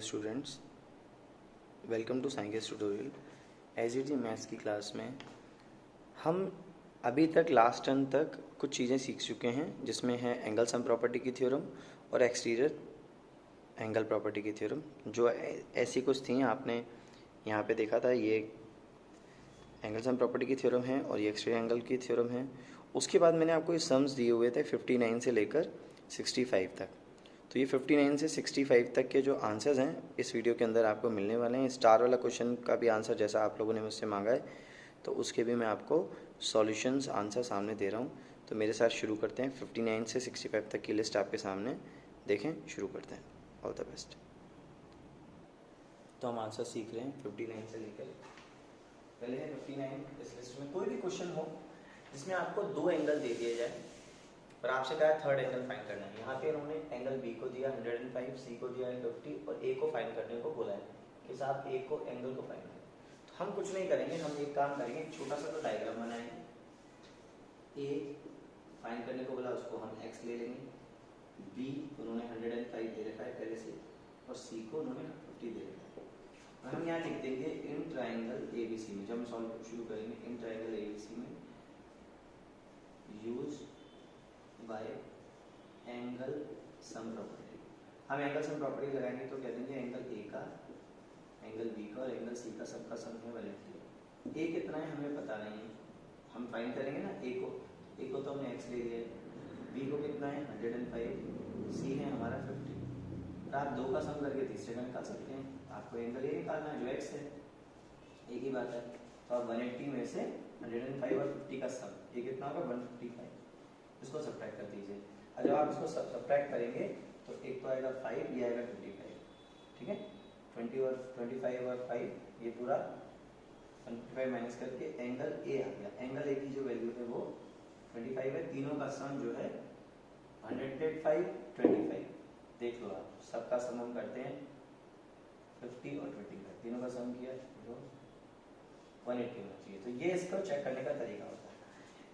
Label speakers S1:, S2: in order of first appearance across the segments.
S1: Students, welcome to science tutorial. SGT maths की class में हम अभी तक लास्ट टर्म तक कुछ चीज़ें सीख चुके हैं, जिसमें है एंगल सम प्रॉपर्टी की थ्योरम और एक्सटीरियर एंगल प्रॉपर्टी की थ्योरम। जो ऐसी कुछ थी आपने यहाँ पे देखा था, ये एंगल सम प्रॉपर्टी की थ्योरम है और ये एक्सटीरियर एंगल की थ्योरम है। उसके बाद मैंने आपको ये सम्स दिए हुए थे 59 से लेकर 65 तक। तो ये 59 से 65 तक के जो आंसर्स हैं इस वीडियो के अंदर आपको मिलने वाले हैं। स्टार वाला क्वेश्चन का भी आंसर जैसा आप लोगों ने मुझसे मांगा है, तो उसके भी मैं आपको सॉल्यूशंस आंसर सामने दे रहा हूँ। तो मेरे साथ शुरू करते हैं। 59 से 65 तक की लिस्ट आपके सामने देखें, शुरू करते हैं। All the best. तो हम आंसर सीख रहे हैं 59 से लेकर, पहले है 59। इस लिस्ट में कोई भी क्वेश्चन हो जिसमें आपको दो एंगल दे दिए जाए और आपसे कहा थर्ड एंगल फाइंड करना है। यहाँ पे इन्होंने एंगल बी को दिया 105, सी को दिया 50 और ए को फाइंड करने को बोला है कि साहब ए को एंगल को फाइंड करें। तो हम कुछ नहीं करेंगे, हम एक काम करेंगे, एक छोटा सा तो डायग्राम बनाएंगे। ए फाइंड करने को बोला, उसको हम एक्स ले लेंगे। बी उन्होंने 105 दे रखा है पहले से, और सी को उन्होंने 50 दे रखा है। और हम यहाँ लिख देंगे इन ट्राइंगल एबीसी में, जब हम सॉल्व शुरू करेंगे इन ट्राइंगल एबीसी में use by angle sum property. हम एंगल सम प्रॉपर्टी लगाएंगे तो कह देंगे एंगल ए का, एंगल बी का और एंगल सी का सबका सम है 180। ए कितना है हमें पता नहीं है, हम फाइंड करेंगे ना ए को तो हमने एक्स ले लिया है। बी को कितना है 105, सी है हमारा 50। आप दो का सम करके तीसरे का निकाल सकते हैं। आपको एंगल ए निकालना है जो एक्स है, एक ही बात है। तो आप 180 में से 105 और 50 का सम, ये कितना होगा 155, इसको सब्ट्रैक्ट कर दीजिए। और जब आप इसको सब्ट्रैक्ट करेंगे तो एक तो आएगा 5, ये आएगा 25, ठीक है। 20 और 25 और 5, ये पूरा 25 माइनस करके एंगल ए आ गया। एंगल ए की जो वैल्यू है वो 25 है। तीनों का सम जो है 105, 25। देख लो आप, सबका सम हम करते हैं 50 और 25, तीनों का सम किया जो 180 होना चाहिए। तो ये इसको चेक करने का तरीका होता है।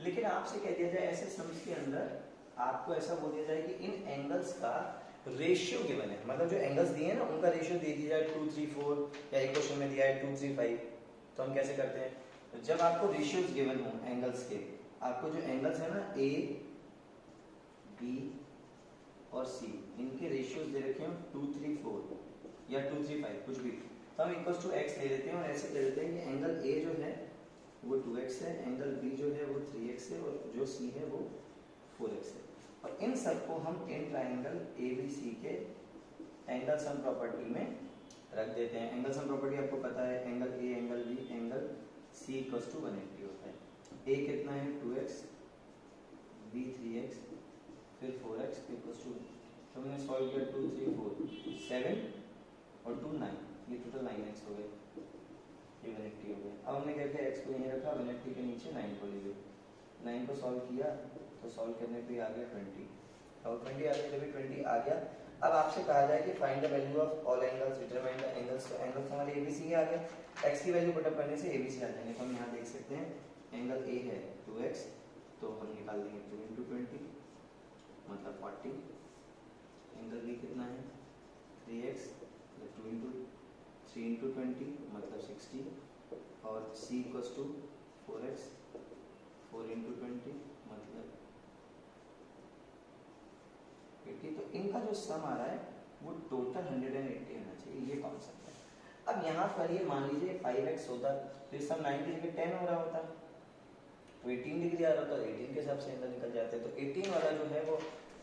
S1: लेकिन आपसे कह दिया जाए ऐसे सम्स के अंदर आपको ऐसा बोल दिया जाए कि इन एंगल्स का रेशियो गिवन है, मतलब जो एंगल्स दिए हैं ना उनका रेशियो दे दिया जाए 2, 3, 4, या एक क्वेश्चन में दिया है 2, 3, 5। तो हम कैसे करते हैं, तो जब आपको रेशियोज गिवन हो एंगल्स के, आपको जो एंगल्स है ना ए, बी और सी, इनके रेशियोज दे रखे हो 2, 3, 4 या 2, 3, 5 कुछ भी, तो हम इक्वल टू एक्स ले लेते हैं और ऐसे ले लेते हैं कि एंगल ए जो है वो 2x है, एंगल बी जो है वो 3x है और जो सी है वो 4x है। और इन सबको हम इन ट्राइंगल एबीसी के एंगल सम प्रॉपर्टी में रख देते हैं। एंगल सम प्रॉपर्टी आपको पता है, angle A, angle B, angle C equals to 180 होता है। ए कितना है 2x, बी 3x, फिर 4x इक्वल्स टू, तो हमने सॉल्व किया 2, 3, 4, 7 और 2, 9, ये टोटल 9x हो गए, ये 180 हो गया। अब हमने क्या किया, x को यहीं रखा, 180 के नीचे 9 को ले गए, 9 को सॉल्व किया तो सॉल्व करने पे आ गया 20, और 20 आ गया। जब 20 आ गया, अब आपसे कहा जाए कि find the value of all angles, determine the angles. तो एंगल्स हमारे एबीसी आ गए, x की वैल्यू पुट अप करने से एबीसी आ जाएंगे। तो हम यहाँ देख सकते हैं एंगल ए है 2x, तो हम निकाल देंगे 2 × 20 मतलब 40। एंगल बी कितना है 3x, 2 × 3 × 20 मतलब 60, और c इक्वल्स टू 4x, 4 × 20 मतलब 80। तो इनका जो सम आ रहा है वो टोटल 180 आना चाहिए, ये कॉन्सेप्ट है। अब यहाँ पर ये मान लीजिए 5x होता तो इस सम 9 की जगह 10 हो रहा होता, तो 18 डिग्री आ रहा होता, 18 के हिसाब से एंगल निकल जाते। तो 18 वाला जो है वो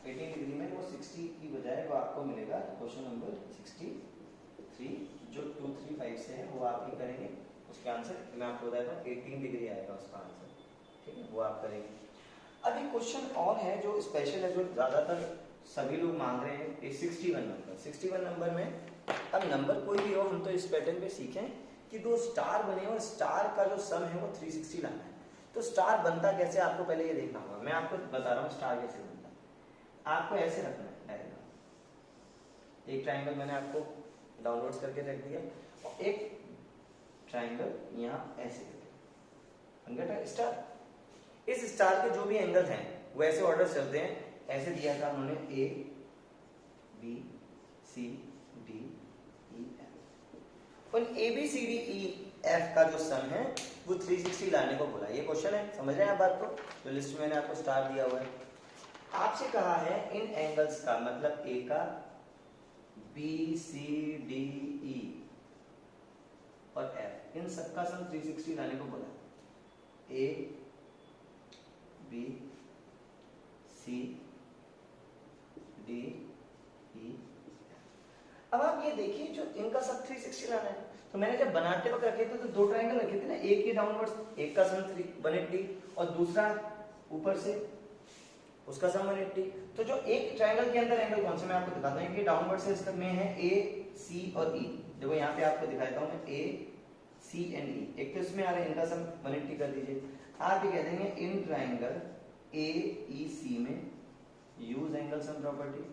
S1: 18 डिग्री में वो 60 की बजाय वो आपको मिलेगा क्वेश्चन नंबर 63, जो 2, 3, 5 से है वो आप ही करेंगे। उसके आंसर मैं आपको बताता हूँ 18 डिग्री आएगा उसका आंसर, ठीक है, वो आप करेंगे। अभी क्वेश्चन और है जो स्पेशल है, जो ज्यादातर सभी लोग मांग रहे हैं, 61 नंबर। 61 नंबर में अब नंबर कोई भी हो, हम तो इस पैटर्न पे सीखें कि दो स्टार बने और स्टार का जो सम है वो 360 लाना है। तो स्टार बनता कैसे आपको पहले ये देखना होगा। मैं आपको बता रहा हूँ स्टार कैसे बनता है। आपको ऐसे रखना है डायग्राम, एक ट्राइंगल मैंने आपको डाउनलोड करके रख दिया और एक ट्राइंगल यहाँ ऐसे बन गया स्टार। इस स्टार के जो भी एंगल हैं वो ऐसे ऑर्डर चलते हैं। ऐसे दिया था उन्होंने ए, बी, सी, डी, ई, उन A B C D E F का जो सम है वो 360 लाने को बोला। ये क्वेश्चन है, समझ रहे हैं आप बात को? जो लिस्ट में मैंने आपको स्टार दिया हुआ है, आपसे कहा है इन एंगल्स का, मतलब ए का, बी सी डी ई और एफ, इन सबका सम 360 लाने को बोला। A B C D E. अब आप ये देखिए, जो इनका सब 360 लाना है, तो मैंने जब बनाते वक्त रखे थे तो दो ट्रायंगल रखे थे ना, एक के डाउनवर्ड, एक का सम 180 और दूसरा ऊपर से उसका सम 180। तो जो एक ट्रायंगल के अंदर एंगल कौन से, मैं आपको दिखाता हूँ कि डाउनवर्ड से इसका में है ए सी और ई। देखो यहाँ पे आपको दिखाता हूँ मैं, ए सी एंड ई, एक तो इसमें आ रहा है, इनका सम 180 कर दीजिए। आप ये कह देंगे इन ट्रायंगल ए ई सी में यूज एंगल सम प्रॉपर्टी।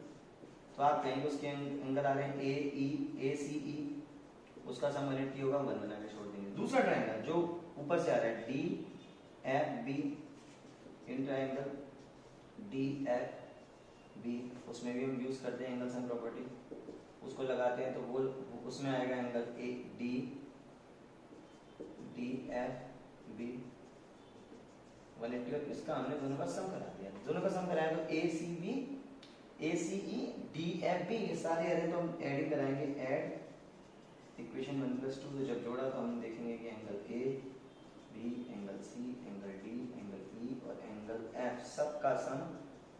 S1: तो आप कहेंगे उसके एंगल आ रहे हैं ए सी ई, उसका सम 180 होगा, 1 बना के छोड़ देंगे। दूसरा ट्रायंगल जो ऊपर से आ रहा है D F B, in triangle D F B, उसमें भी हम यूज करते हैं एंगल सम प्रॉपर्टी, उसको लगाते हैं तो वो उसमें आएगा angle A D D F B 180, और इसका हमने दोनों का सम करा दिया। दोनों का सम कराया तो ए सी बी ए सी ई डी एफ बी, ये सारे अरे तो हम एडिंग कराएंगे, एड इक्वेशन 1+2। तो जब जोड़ा तो हम देखेंगे कि angle A B, angle C, angle D, angle E और एंगल एफ, सबका सम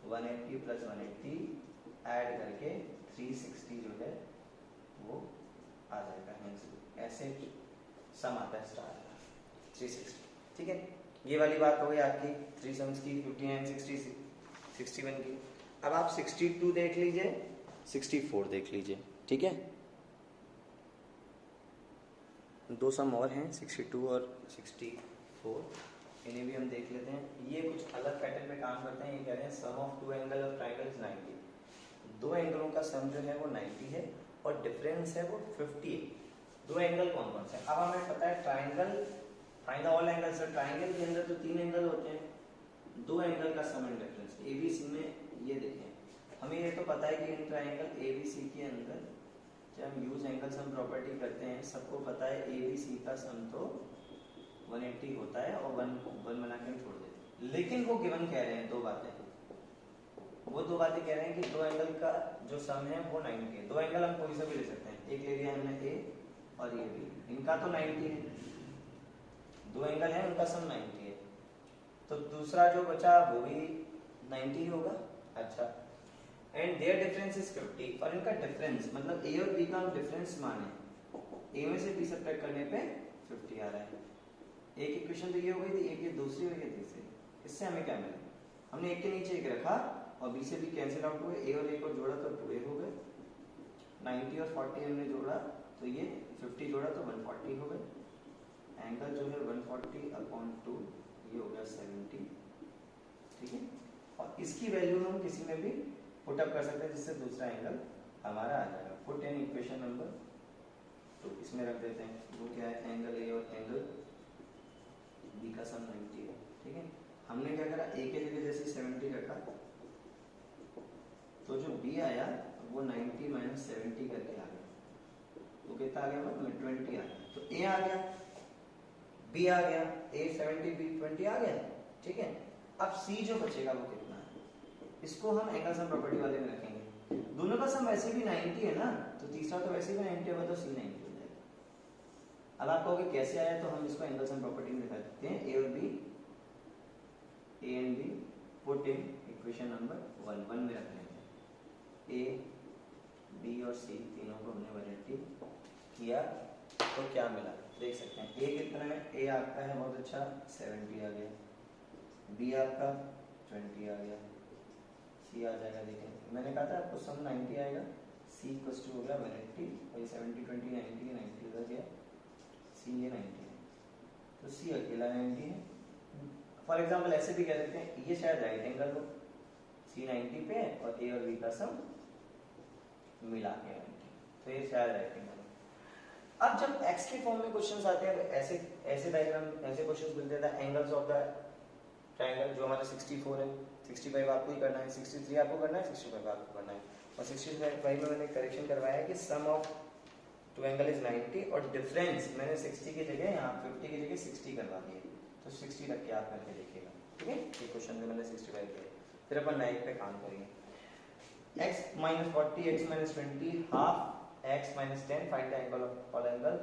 S1: 180 प्लस 180 ऐड करके 360 जो है वो आ जाएगा। ऐसे सम आता है स्टार का 360। ठीक है, ये वाली बात हो गई आपकी 3 सम्स की, 59, 60, 61 की। अब आप 62 देख लीजिए, 64 देख लीजिए। ठीक है, दो सम और हैं 62 और 64, इन्हें भी हम देख लेते हैं। ये कुछ अलग पैटर्न में काम करते हैं। ये कह रहे हैं sum of two angle of triangle is 90। दो एंगलों का सम जो है वो 90 है और डिफरेंस है वो 50 है। दो एंगल कौन कौन से हैं? अब हमें पता है triangle, find all angles. Triangle के अंदर तो 3 एंगल होते हैं, दो एंगल का सम एंड डिफरेंस। एबीसी में ये देखें, हमें ये तो पता है कि इन ट्रायंगल एबीसी के अंदर जब हम यूज एंगल सम प्रॉपर्टी करते हैं, सबको पता है एबीसी का सम तो 180 होता है और 1 बना के छोड़ देते हैं। लेकिन वो गिवन कह रहे हैं दो बातें, वो दो बातें कह रहे हैं कि दो एंगल का जो सम है वो 90 है। दो एंगल हम कोई सा भी ले सकते हैं, एक ले लिया हमने ए और ये भी, इनका तो 90 है, दो एंगल है उनका सम 90 है, तो दूसरा जो बचा वो भी 90 होगा। अच्छा, एंड देयर डिफरेंस इज 50, और इनका डिफरेंस मतलब ए और बी का हम डिफरेंस माने, ए में से बी सब्ट्रैक्ट करने पे 50 आ रहा है। एक इक्वेशन तो ये हो गई थी, एक ये दूसरी हो गई तीसरी। इससे हमें क्या मिला, हमने एक के नीचे एक रखा और बी से बी कैंसिल आउट हुए, ए और ए को जोड़ा तो 2a हो गए, 90 और 40 हमने जोड़ा तो ये 50 जोड़ा तो 140 हो गए। एंगल जो है 140/2, ये हो गया 70। ठीक है, और इसकी वैल्यू हम किसी में भी पुट अप कर सकते हैं जिससे दूसरा एंगल हमारा आ जाएगा। पुट इन इक्वेशन नंबर 2, इसमें रख देते हैं, वो क्या है, एंगल ए और एंगल बी का सम 90 है। ठीक है, हमने क्या करा, ए के जगह जैसे 70 रखा तो जो बी आया वो 90 - 70 करके आ गया, तो कितना आ गया, 20 आ गया। तो ए आ गया, बी आ गया, ए 70 बी 20 आ गया। ठीक है, अब सी जो बचेगा वो कितना है, इसको हम एंगल सम प्रॉपर्टी वाले में रखेंगे। दोनों का सम वैसे भी 90 है ना, तो तीसरा तो वैसे भी 90 होगा, तो सी 90 हो जाएगा। अब आप कहोगे कैसे आया, तो हम इसको एंगल सम प्रॉपर्टी में दिखा देते हैं। ए और B, A and B put in equation number 1 में रख लेते हैं। ए बी और सी तीनों को हमने 180 किया तो क्या मिला देख सकते हैं। ए कितना है, ए आपका है बहुत अच्छा 70 आ गया, बी आपका 20 आ गया, सी आ जाएगा। देखें मैंने कहा था आपको सम 90 आएगा, सी इक्वल्स टू हो गया 180 और ये 70 20 90 90 हो गया, सी ये 90 है, तो सी अकेला 90 है। फॉर एग्जांपल ऐसे भी कह सकते हैं, ये शायद राइट एंगल हो, सी 90 पे और ए और बी का सम मिला के 90, तो ये शायद राइट एंगल। अब जब x के फॉर्म में क्वेश्चंस आते हैं, ऐसे डायग्राम, ऐसे क्वेश्चंस मिलते हैं, एंगल्स ऑफ द ट्रायंगल जो हमारा 64 है, 65 आपको ही करना है, 63 आपको करना है, 65 आपको करना है। और 65 में मैंने करेक्शन करवाया है कि सम ऑफ टू एंगल इज 90 और डिफरेंस मैंने 60 की जगह यहाँ 50 की जगह 60 करवा दिए, तो 60 रख के आप करके देखिएगा, ठीक है। ये क्वेश्चन में मैंने 65 किया। फिर अपन नाइट पे काम करेंगे। x minus 40 x minus 20 half x minus 10 find the angle of all angle।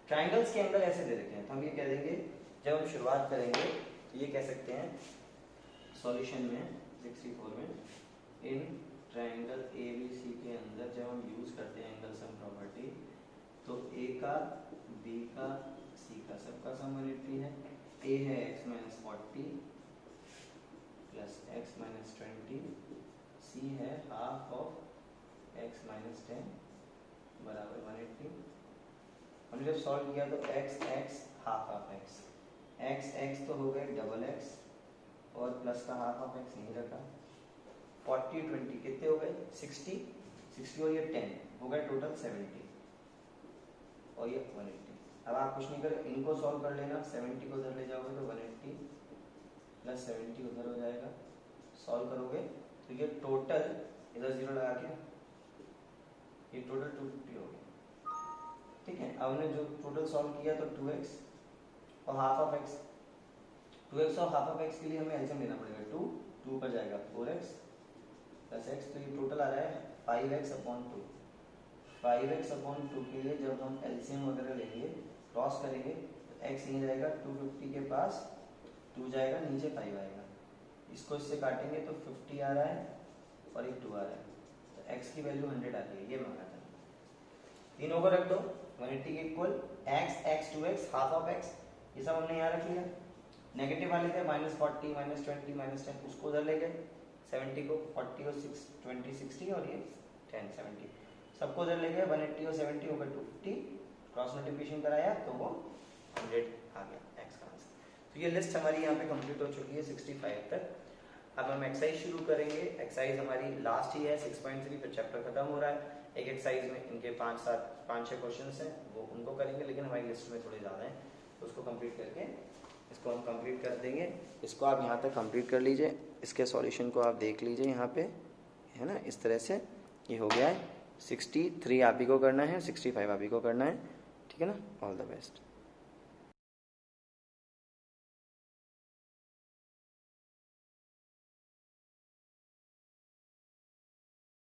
S1: Triangles के एंगल ऐसे दे रखे हैं तो हम ये कह देंगे, जब हम शुरुआत करेंगे तो ये कह सकते हैं सॉल्यूशन में 64 में, इन ट्राइंगल ABC के अंदर जब हम यूज करते हैं एंगल सम प्रॉपर्टी, तो A का B का C का सबका सम 180 है। A है x minus 40 plus x minus 20, C है हाफ ऑफ x minus 10 बराबर 180। हमने जब सॉल्व किया तो x हाफ ऑफ x तो हो गए डबल x और प्लस का हाफ ऑफ x नहीं रखा। 40 20 कितने हो गए 60 और ये 10 हो गए टोटल 70 और ये 180। अब आप कुछ नहीं करें, इनको सॉल्व कर लेना, 70 को उधर ले जाओगे तो 180 प्लस 70 उधर हो जाएगा। सॉल्व करोगे तो ये टोटल इधर 0 लगा के ये टोटल 250 हो गया, ठीक है। अब हमने जो टोटल सॉल्व किया तो 2x और हाफ ऑफ x, 2x और हाफ ऑफ x के लिए हमें एलसीएम लेना पड़ेगा। 2 पर जाएगा 4x प्लस x, तो ये टोटल आ रहा है 5x अपॉन 2। 5x अपॉन 2 के लिए जब हम एलसीएम वगैरह लेंगे क्रॉस करेंगे तो x नहीं जाएगा 250 के पास, 2 जाएगा नीचे 5 आएगा, इसको इससे काटेंगे तो 50 आ रहा है और एक 2 आ रहा है, तो x की वैल्यू 100 आती है। ये मांगा था, तीनों को रख दो 180 के equal x 2x half of x, ये सब हमने यहाँ रख लिया। नेगेटिव वाले थे -40 -20 -10, उसको उधर ले गए, 70 को 40 और 6 20 60 और ये 10 70 सबको उधर ले गए, 180 और 70 हो गए 250, क्रॉस मल्टीप्लिकेशन कराया तो वो 100 आ गया x का आंसर। तो ये लिस्ट हमारी यहाँ पे कंप्लीट हो चुकी है 65 तक। अब हम एक्सरसाइज शुरू करेंगे। एक्सरसाइज हमारी लास्ट ही है 6.3, फिर चैप्टर खत्म हो रहा है। एक एक्सरसाइज में इनके 5-6 क्वेश्चंस हैं, वो उनको करेंगे, लेकिन हमारी लिस्ट में थोड़े ज़्यादा हैं, तो उसको कंप्लीट करके इसको हम कंप्लीट कर देंगे। इसको आप यहाँ तक कंप्लीट कर लीजिए, इसके सॉल्यूशन को आप देख लीजिए यहाँ पे, है ना। इस तरह से ये हो गया है। 63 आप ही को करना है, 65 आप ही को करना है, ठीक है ना। All the best.